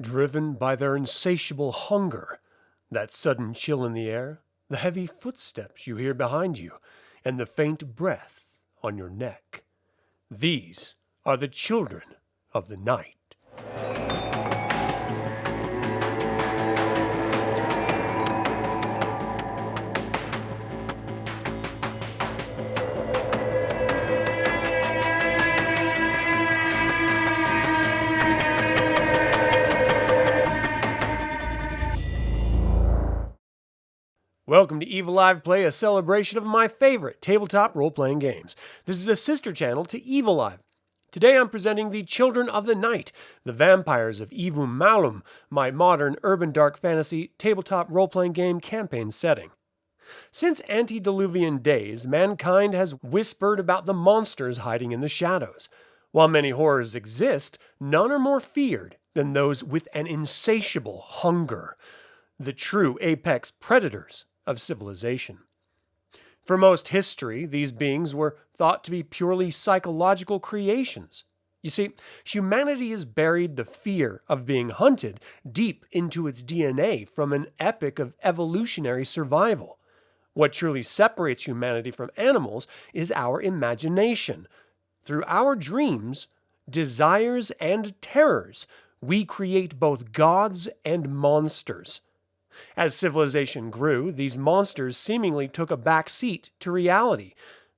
driven by their insatiable hunger, that sudden chill in the air, the heavy footsteps you hear behind you, and the faint breath on your neck. These are the children of the night. Welcome to Eviliv3, a celebration of my favorite tabletop role-playing games. This is a sister channel to Eviliv3. Today I'm presenting the Children of the Night, the Vampires of Ævum Malum, my modern urban dark fantasy tabletop role-playing game campaign setting. Since antediluvian days, mankind has whispered about the monsters hiding in the shadows. While many horrors exist, none are more feared than those with an insatiable hunger, the true apex predators of civilization. For most history, these beings were thought to be purely psychological creations. You see, humanity has buried the fear of being hunted deep into its DNA from an epoch of evolutionary survival. What truly separates humanity from animals is our imagination. Through our dreams, desires, and terrors, we create both gods and monsters. As civilization grew, these monsters seemingly took a back seat to reality,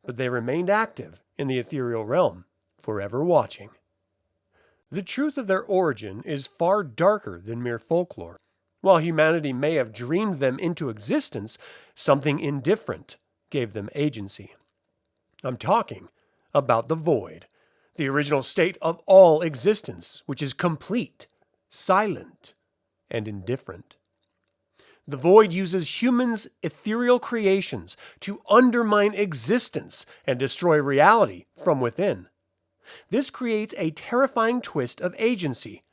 but they remained active in the ethereal realm, forever watching. The truth of their origin is far darker than mere folklore. While humanity may have dreamed them into existence, something indifferent gave them agency. I'm talking about the void, the original state of all existence, which is complete, silent, and indifferent. The void uses humans' ethereal creations to undermine existence and destroy reality from within. This creates a terrifying twist of agency.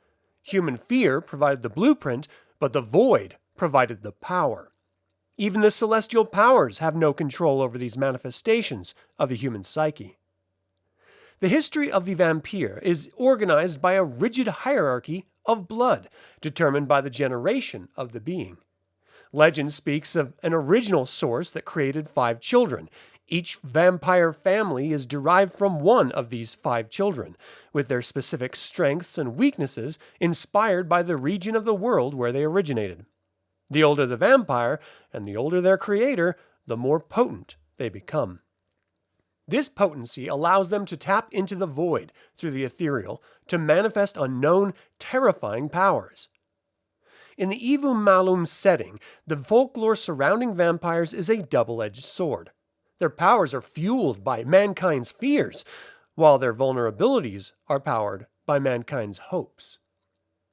Human fear provided the blueprint, but the void provided the power. Even the celestial powers have no control over these manifestations of the human psyche. The history of the vampire is organized by a rigid hierarchy of blood, determined by the generation of the being. Legend speaks of an original source that created 5 children. Each vampire family is derived from one of these 5 children, with their specific strengths and weaknesses inspired by the region of the world where they originated. The older the vampire, and the older their creator, the more potent they become. This potency allows them to tap into the void through the ethereal to manifest unknown, terrifying powers. In the Ævum Malum setting, the folklore surrounding vampires is a double-edged sword. Their powers are fueled by mankind's fears, while their vulnerabilities are powered by mankind's hopes.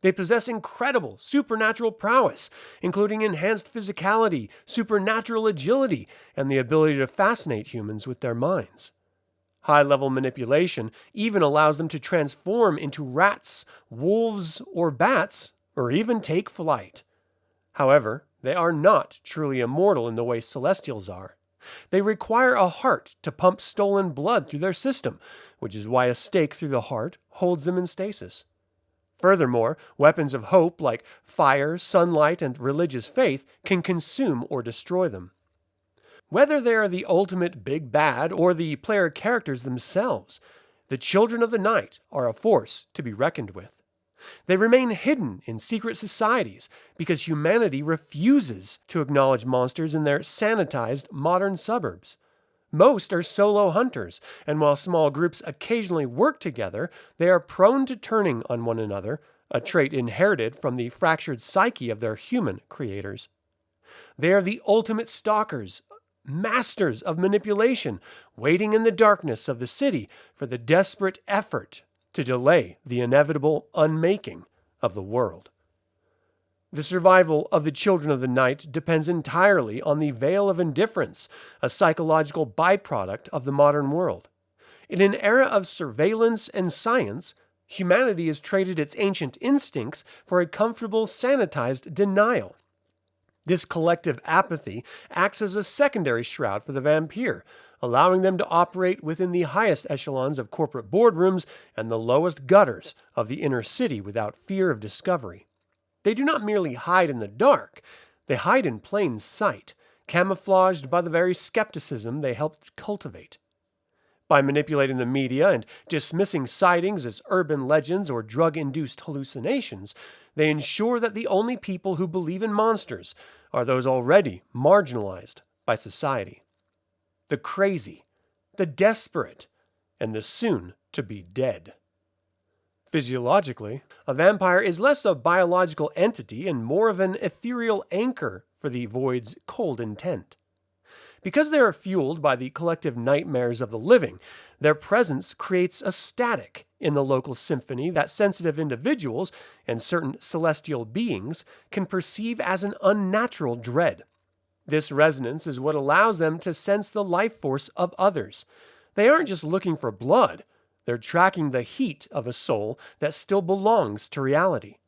They possess incredible supernatural prowess, including enhanced physicality, supernatural agility, and the ability to fascinate humans with their minds. High-level manipulation even allows them to transform into rats, wolves, or bats, or even take flight. However, they are not truly immortal in the way Celestials are. They require a heart to pump stolen blood through their system, which is why a stake through the heart holds them in stasis. Furthermore, weapons of hope like fire, sunlight, and religious faith can consume or destroy them. Whether they are the ultimate big bad or the player characters themselves, the Children of the Night are a force to be reckoned with. They remain hidden in secret societies because humanity refuses to acknowledge monsters in their sanitized modern suburbs. Most are solo hunters, and while small groups occasionally work together, they are prone to turning on one another, a trait inherited from the fractured psyche of their human creators. They are the ultimate stalkers, masters of manipulation, waiting in the darkness of the city for the desperate effort to delay the inevitable unmaking of the world. The survival of the Children of the Night depends entirely on the veil of indifference, a psychological byproduct of the modern world. In an era of surveillance and science, humanity has traded its ancient instincts for a comfortable, sanitized denial. This collective apathy acts as a secondary shroud for the vampire, allowing them to operate within the highest echelons of corporate boardrooms and the lowest gutters of the inner city without fear of discovery. They do not merely hide in the dark, they hide in plain sight, camouflaged by the very skepticism they helped cultivate. By manipulating the media and dismissing sightings as urban legends or drug-induced hallucinations, they ensure that the only people who believe in monsters are those already marginalized by society. The crazy, the desperate, and the soon-to-be dead. Physiologically, a vampire is less a biological entity and more of an ethereal anchor for the void's cold intent. Because they are fueled by the collective nightmares of the living, their presence creates a static in the local symphony that sensitive individuals and certain celestial beings can perceive as an unnatural dread. This resonance is what allows them to sense the life force of others. They aren't just looking for blood, they're tracking the heat of a soul that still belongs to reality.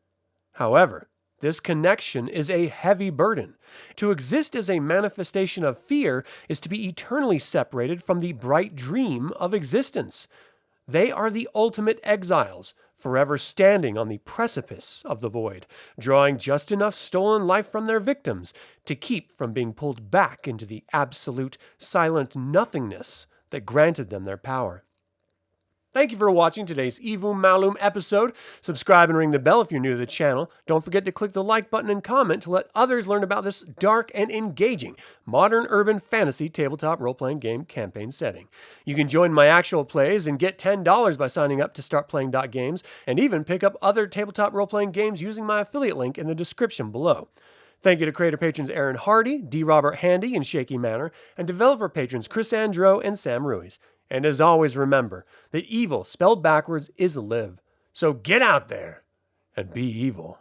However, this connection is a heavy burden. To exist as a manifestation of fear is to be eternally separated from the bright dream of existence. They are the ultimate exiles, forever standing on the precipice of the void, drawing just enough stolen life from their victims to keep from being pulled back into the absolute, silent nothingness that granted them their power. Thank you for watching today's Ævum Malum episode. Subscribe and ring the bell if you're new to the channel. Don't forget to click the like button and comment to let others learn about this dark and engaging modern urban fantasy tabletop role-playing game campaign setting. You can join my actual plays and get $10 by signing up to startplaying.games, and even pick up other tabletop role-playing games using my affiliate link in the description below. Thank you to creator patrons Aaron Hardy, D. Robert Handy, and ShakyManor, and developer patrons Chris Androu and Sam Ruiz. And as always, remember that evil spelled backwards is live. So get out there and be evil.